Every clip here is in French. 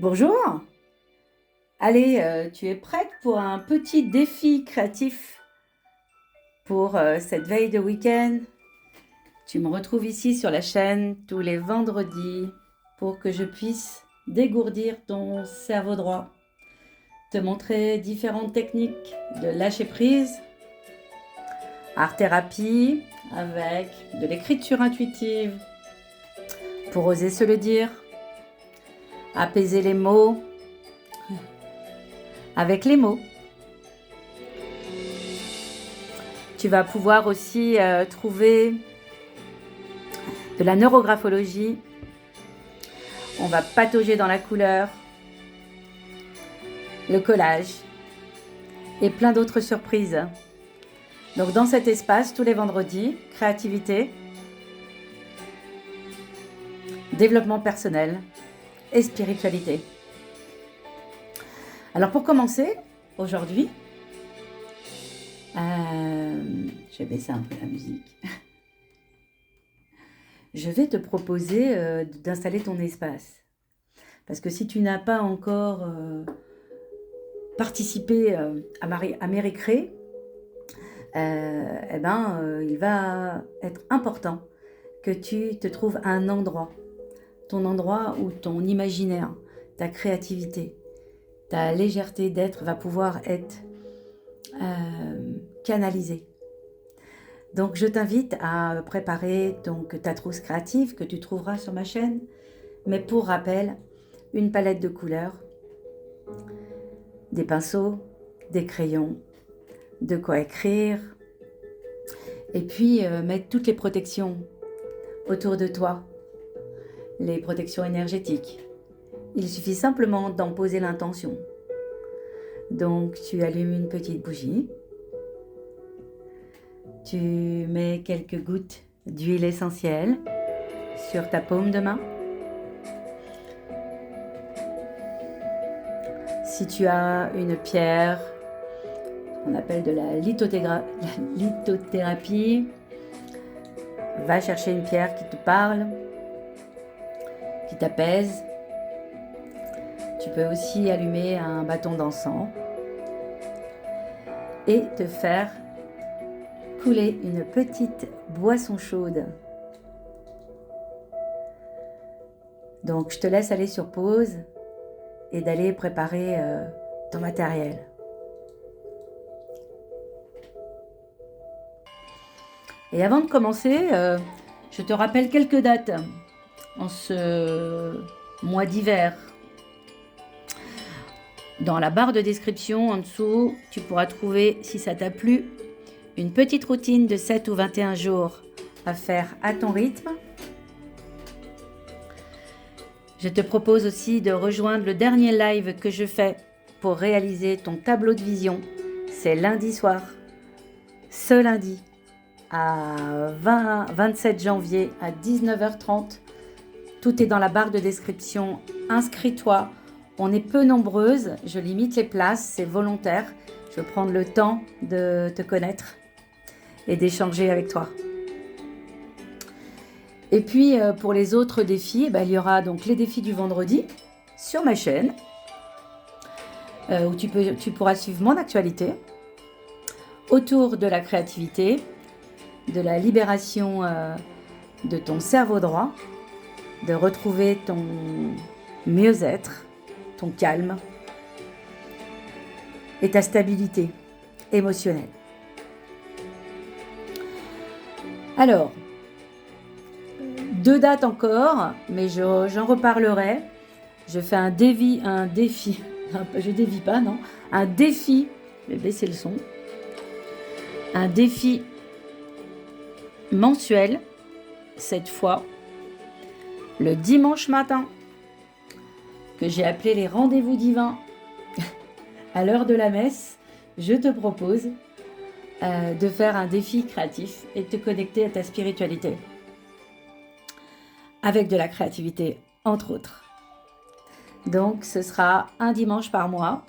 Bonjour. Allez, tu es prête pour un petit défi créatif pour cette veille de week-end? Tu me retrouves ici sur la chaîne tous les vendredis pour que je puisse dégourdir ton cerveau droit, te montrer différentes techniques de lâcher prise, art-thérapie avec de l'écriture intuitive pour oser se le dire, apaiser les mots avec les mots. Tu vas pouvoir aussi trouver de la neurographologie. On va patauger dans la couleur, le collage et plein d'autres surprises. Donc dans cet espace, tous les vendredis, créativité, développement personnel et spiritualité. Alors pour commencer, aujourd'hui, je vais baisser un peu la musique. Je vais te proposer d'installer ton espace. Parce que si tu n'as pas encore participé à mes récrés, il va être important que tu te trouves un endroit. Ton endroit où ton imaginaire, ta créativité, ta légèreté d'être va pouvoir être canalisée. Donc je t'invite à préparer ta trousse créative que tu trouveras sur ma chaîne. Mais pour rappel, une palette de couleurs, des pinceaux, des crayons, de quoi écrire. Et puis mettre toutes les protections autour de toi, les protections énergétiques. Il suffit simplement d'en poser l'intention. Donc tu allumes une petite bougie. Tu mets quelques gouttes d'huile essentielle sur ta paume de main. Si tu as une pierre, on appelle de la lithothérapie, va chercher une pierre qui te parle, qui t'apaise. Tu peux aussi allumer un bâton d'encens et te faire couler une petite boisson chaude. Donc, je te laisse aller sur pause et d'aller préparer ton matériel. Et avant de commencer, je te rappelle quelques dates en ce mois d'hiver. Dans la barre de description en dessous, tu pourras trouver, si ça t'a plu, une petite routine de 7 ou 21 jours à faire à ton rythme. Je te propose aussi de rejoindre le dernier live que je fais pour réaliser ton tableau de vision. C'est lundi soir, ce lundi, à 27 janvier à 19h30. Tout est dans la barre de description. Inscris-toi. On est peu nombreuses. Je limite les places. C'est volontaire. Je veux prendre le temps de te connaître et d'échanger avec toi. Et puis, pour les autres défis, il y aura donc les défis du vendredi sur ma chaîne, où tu pourras suivre mon actualité autour de la créativité, de la libération de ton cerveau droit, de retrouver ton mieux-être, ton calme et ta stabilité émotionnelle. Alors, 2 dates encore, mais j'en reparlerai. Je fais un défi, je dévie pas, non, un défi, je vais baisser le son, un défi mensuel, cette fois, le dimanche matin, que j'ai appelé les rendez-vous divins. À l'heure de la messe, je te propose de faire un défi créatif et de te connecter à ta spiritualité. Avec de la créativité, entre autres. Donc, ce sera un dimanche par mois.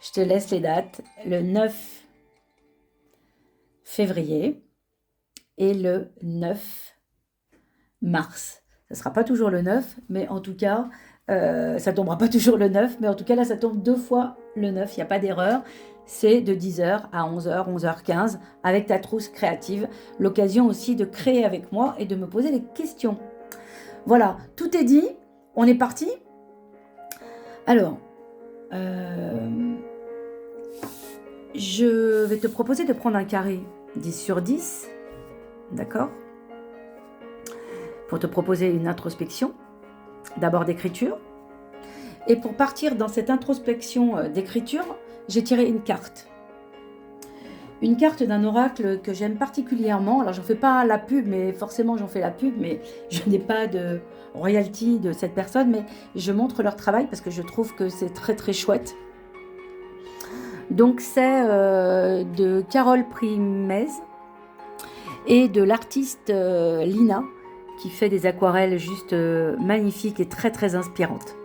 Je te laisse les dates. Le 9 février et le 9 mars. Ce ne sera pas toujours le 9, mais en tout cas, Ça tombera pas toujours le 9, mais en tout cas là ça tombe 2 fois le 9, il n'y a pas d'erreur. C'est de 10h à 11h, 11h15 avec ta trousse créative. L'occasion aussi de créer avec moi et de me poser des questions. Voilà, tout est dit. On est parti. Alors, je vais te proposer de prendre un carré 10 sur 10. D'accord? Pour te proposer une introspection. D'abord d'écriture. Et pour partir dans cette introspection d'écriture, j'ai tiré une carte. Une carte d'un oracle que j'aime particulièrement. Alors, j'en fais pas la pub, mais forcément, j'en fais la pub, mais je n'ai pas de royalty de cette personne, mais je montre leur travail parce que je trouve que c'est très, très chouette. Donc, c'est de Carole Primez et de l'artiste Lina, qui fait des aquarelles juste magnifiques et très, très inspirantes.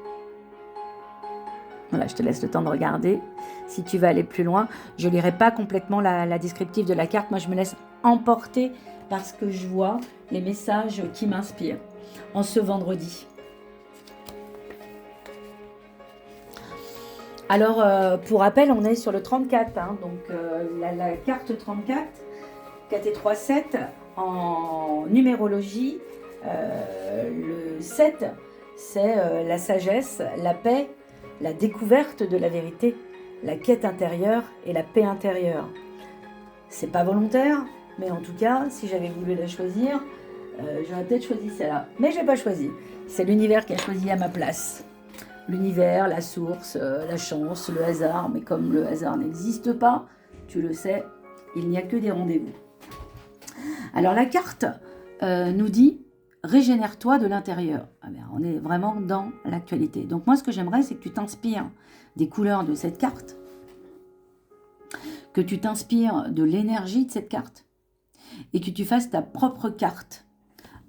Voilà, je te laisse le temps de regarder. Si tu veux aller plus loin, je ne lirai pas complètement la descriptive de la carte. Moi, je me laisse emporter par ce que je vois, les messages qui m'inspirent en ce vendredi. Alors, pour rappel, on est sur le 34. Hein, donc, la carte 34, 4 et 3, 7, en numérologie, le 7, c'est la sagesse, la paix, la découverte de la vérité, la quête intérieure et la paix intérieure. C'est pas volontaire, mais en tout cas, si j'avais voulu la choisir, j'aurais peut-être choisi celle-là. Mais je l'ai pas choisi. C'est l'univers qui a choisi à ma place. L'univers, la source, la chance, le hasard. Mais comme le hasard n'existe pas, tu le sais, il n'y a que des rendez-vous. Alors la carte nous dit régénère-toi de l'intérieur. Ah bien, on est vraiment dans l'actualité. Donc moi, ce que j'aimerais, c'est que tu t'inspires des couleurs de cette carte, que tu t'inspires de l'énergie de cette carte et que tu fasses ta propre carte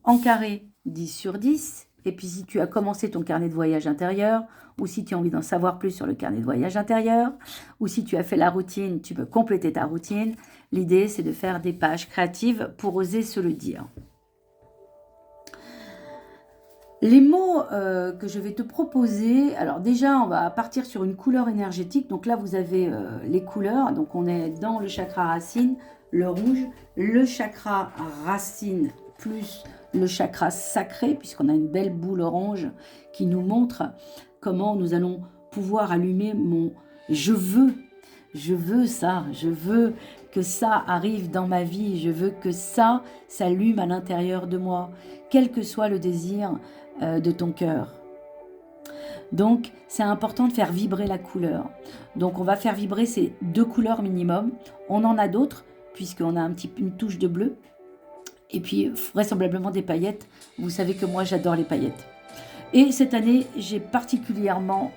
en carré 10 sur 10. Et puis si tu as commencé ton carnet de voyage intérieur, ou si tu as envie d'en savoir plus sur le carnet de voyage intérieur, ou si tu as fait la routine, tu peux compléter ta routine. L'idée, c'est de faire des pages créatives pour oser se le dire. Les mots que je vais te proposer, alors déjà on va partir sur une couleur énergétique, donc là vous avez les couleurs, donc on est dans le chakra racine, le rouge, le chakra racine plus le chakra sacré, puisqu'on a une belle boule orange qui nous montre comment nous allons pouvoir allumer mon je veux ça, je veux que ça arrive dans ma vie, je veux que ça s'allume à l'intérieur de moi, quel que soit le désir de ton cœur. Donc, c'est important de faire vibrer la couleur. Donc, on va faire vibrer ces 2 couleurs minimum. On en a d'autres, puisqu'on a une touche de bleu. Et puis, vraisemblablement des paillettes. Vous savez que moi, j'adore les paillettes. Et cette année, j'ai particulièrement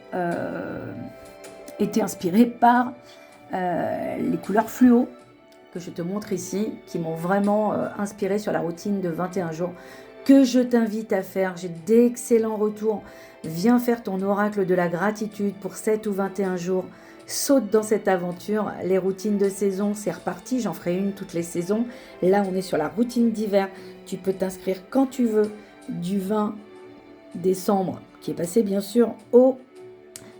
été inspirée par les couleurs fluo, que je te montre ici, qui m'ont vraiment inspirée sur la routine de 21 jours. Que je t'invite à faire. J'ai d'excellents retours. Viens faire ton oracle de la gratitude pour 7 ou 21 jours. Saute dans cette aventure. Les routines de saison, c'est reparti. J'en ferai une toutes les saisons. Là, on est sur la routine d'hiver. Tu peux t'inscrire quand tu veux. Du 20 décembre, qui est passé bien sûr, au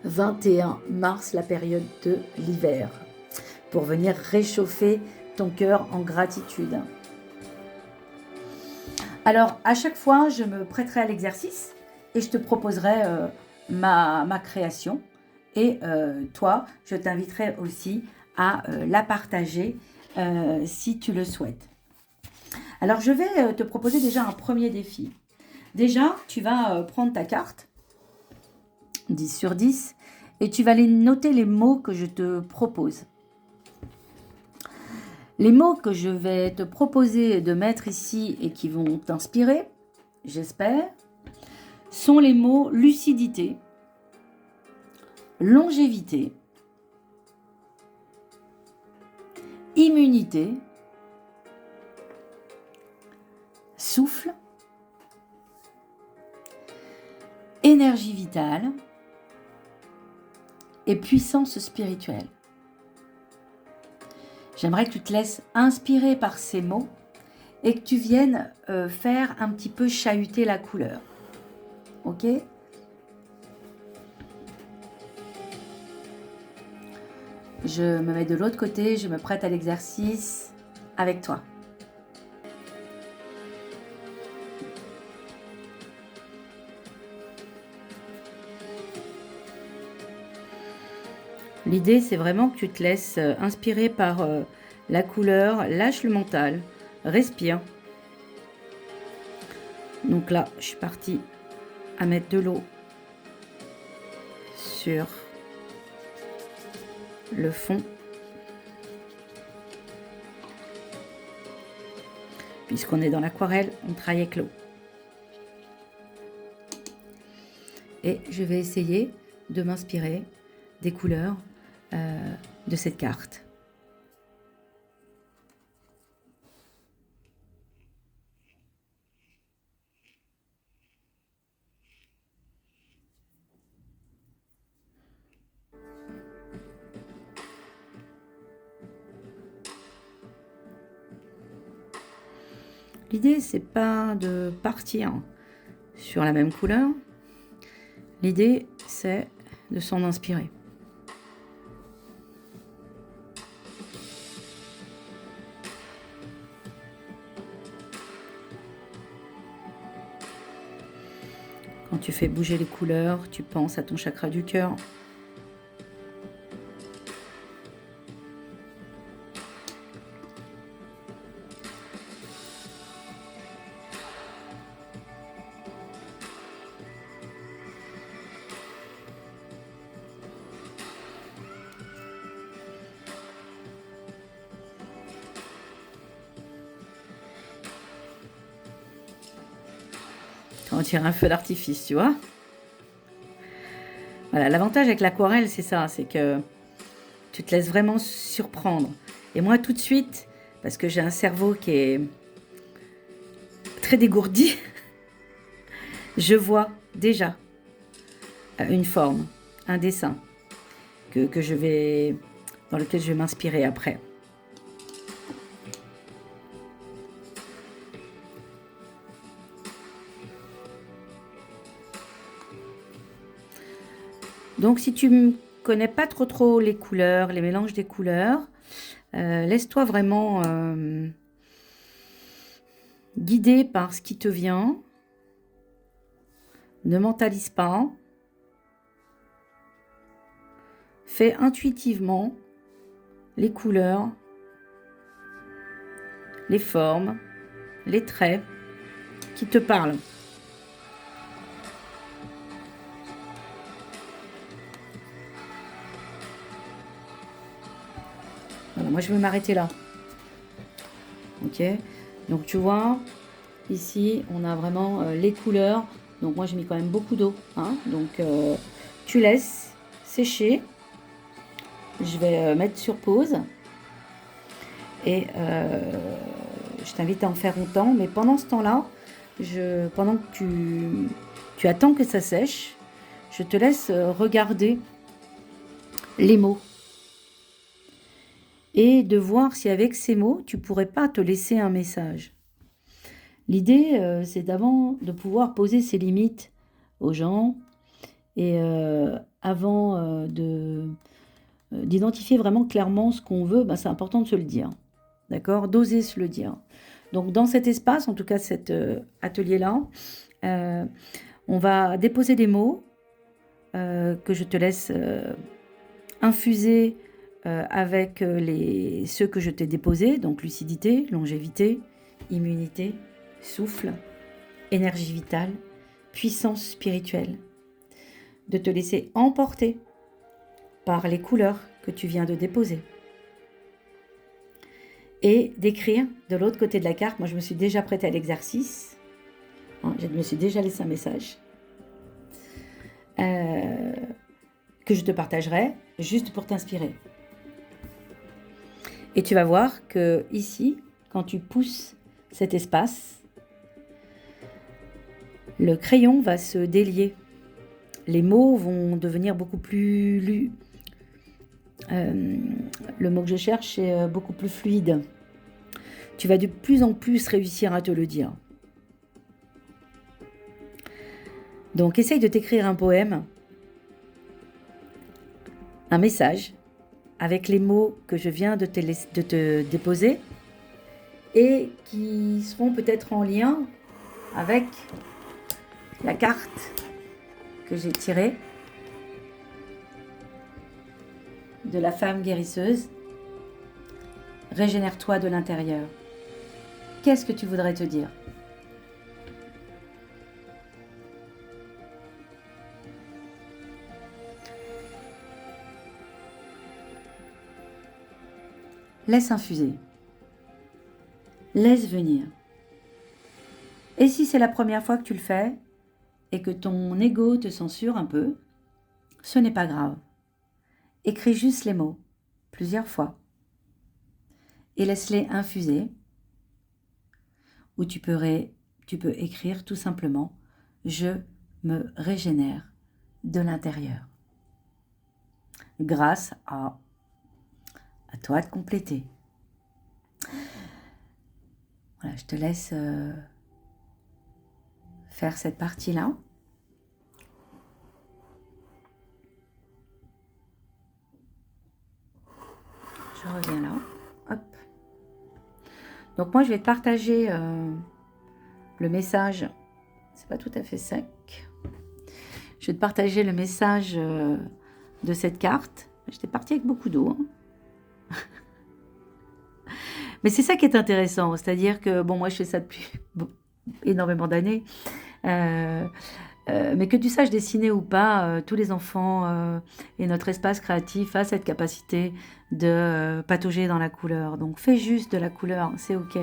21 mars, la période de l'hiver. Pour venir réchauffer ton cœur en gratitude. Alors, à chaque fois, je me prêterai à l'exercice et je te proposerai ma création. Et toi, je t'inviterai aussi à la partager si tu le souhaites. Alors, je vais te proposer déjà un premier défi. Déjà, tu vas prendre ta carte, 10 sur 10, et tu vas aller noter les mots que je te propose. Les mots que je vais te proposer de mettre ici et qui vont t'inspirer, j'espère, sont les mots lucidité, longévité, immunité, souffle, énergie vitale et puissance spirituelle. J'aimerais que tu te laisses inspirer par ces mots et que tu viennes faire un petit peu chahuter la couleur. Ok ? Je me mets de l'autre côté, je me prête à l'exercice avec toi. L'idée, c'est vraiment que tu te laisses inspirer par la couleur, lâche le mental, respire. Donc là, je suis partie à mettre de l'eau sur le fond. Puisqu'on est dans l'aquarelle, on travaille avec l'eau. Et je vais essayer de m'inspirer des couleurs de cette carte. L'idée, c'est pas de partir sur la même couleur. L'idée, c'est de s'en inspirer. Quand tu fais bouger les couleurs, tu penses à ton chakra du cœur. On tire un feu d'artifice, tu vois. Voilà, l'avantage avec l'aquarelle, c'est ça, c'est que tu te laisses vraiment surprendre. Et moi, tout de suite, parce que j'ai un cerveau qui est très dégourdi, je vois déjà une forme, un dessin dans lequel je vais m'inspirer après. Donc, si tu ne connais pas trop les couleurs, les mélanges des couleurs, laisse-toi vraiment guider par ce qui te vient. Ne mentalise pas. Fais intuitivement les couleurs, les formes, les traits qui te parlent. Voilà, moi je vais m'arrêter là. Ok, donc tu vois, ici on a vraiment les couleurs. Donc moi j'ai mis quand même beaucoup d'eau. Hein, donc tu laisses sécher. Je vais mettre sur pause. Et je t'invite à en faire autant. Mais pendant ce temps-là, pendant que tu attends que ça sèche, je te laisse regarder les mots. Et de voir si avec ces mots, tu pourrais pas te laisser un message. L'idée, c'est d'avant de pouvoir poser ses limites aux gens et avant d'identifier vraiment clairement ce qu'on veut, c'est important de se le dire. D'accord? D'oser se le dire. Donc, dans cet espace, en tout cas cet atelier-là, on va déposer des mots que je te laisse infuser avec ceux que je t'ai déposés, donc lucidité, longévité, immunité, souffle, énergie vitale, puissance spirituelle. De te laisser emporter par les couleurs que tu viens de déposer. Et d'écrire de l'autre côté de la carte, moi je me suis déjà prêtée à l'exercice, je me suis déjà laissé un message que je te partagerai juste pour t'inspirer. Et tu vas voir que ici, quand tu pousses cet espace, le crayon va se délier. Les mots vont devenir beaucoup plus... le mot que je cherche, c'est beaucoup plus fluide. Tu vas de plus en plus réussir à te le dire. Donc, essaye de t'écrire un poème, un message, avec les mots que je viens de te déposer et qui seront peut-être en lien avec la carte que j'ai tirée de la femme guérisseuse. Régénère-toi de l'intérieur. Qu'est-ce que tu voudrais te dire ? Laisse infuser. Laisse venir. Et si c'est la première fois que tu le fais et que ton ego te censure un peu, ce n'est pas grave. Écris juste les mots, plusieurs fois, et laisse-les infuser. Ou tu peux écrire tout simplement « Je me régénère de l'intérieur ». Grâce à toi de compléter. Voilà, je te laisse faire cette partie-là. Je reviens là. Hop. Donc moi, je vais te partager le message. C'est pas tout à fait sec. Je vais te partager le message de cette carte. J'étais partie avec beaucoup d'eau. Hein. Mais c'est ça qui est intéressant. C'est-à-dire que, bon, moi, je fais ça depuis énormément d'années. Mais que tu saches dessiner ou pas, tous les enfants et notre espace créatif a cette capacité de patauger dans la couleur. Donc fais juste de la couleur, c'est ok.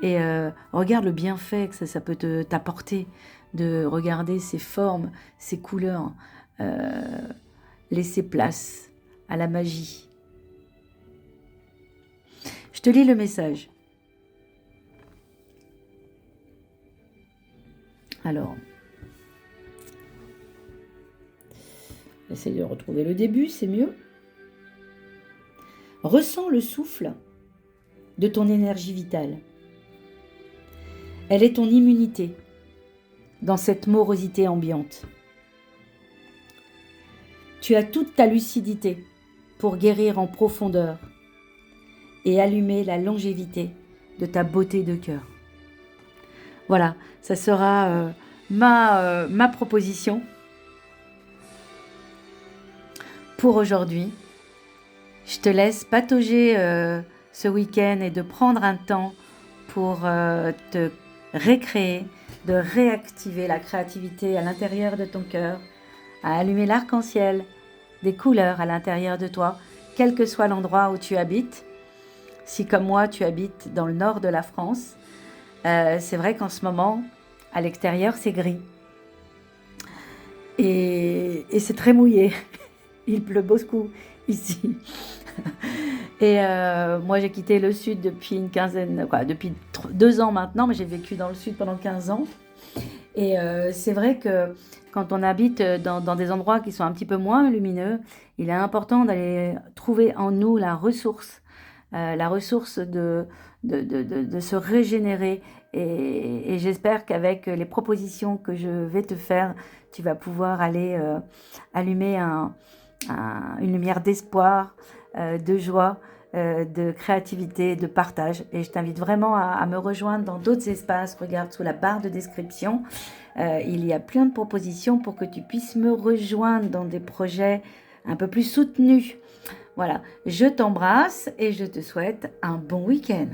Et regarde le bienfait que ça peut t'apporter de regarder ces formes, ces couleurs, laisser place à la magie. Je te lis le message. Alors, essaye de retrouver le début, c'est mieux. Ressens le souffle de ton énergie vitale. Elle est ton immunité dans cette morosité ambiante. Tu as toute ta lucidité pour guérir en profondeur et allumer la longévité de ta beauté de cœur. Voilà, ça sera ma proposition pour aujourd'hui. Je te laisse patauger ce week-end et de prendre un temps pour te récréer, de réactiver la créativité à l'intérieur de ton cœur, à allumer l'arc-en-ciel des couleurs à l'intérieur de toi, quel que soit l'endroit où tu habites. Si comme moi, tu habites dans le nord de la France, c'est vrai qu'en ce moment, à l'extérieur, c'est gris. Et c'est très mouillé. Il pleut beaucoup ici. Et moi, j'ai quitté le sud depuis depuis 2 ans maintenant, mais j'ai vécu dans le sud pendant 15 ans. Et c'est vrai que quand on habite dans des endroits qui sont un petit peu moins lumineux, il est important d'aller trouver en nous la ressource de se régénérer. Et j'espère qu'avec les propositions que je vais te faire, tu vas pouvoir aller allumer une lumière d'espoir, de joie, de créativité, de partage. Et je t'invite vraiment à me rejoindre dans d'autres espaces. Regarde sous la barre de description. Il y a plein de propositions pour que tu puisses me rejoindre dans des projets un peu plus soutenus. Voilà, je t'embrasse et je te souhaite un bon week-end.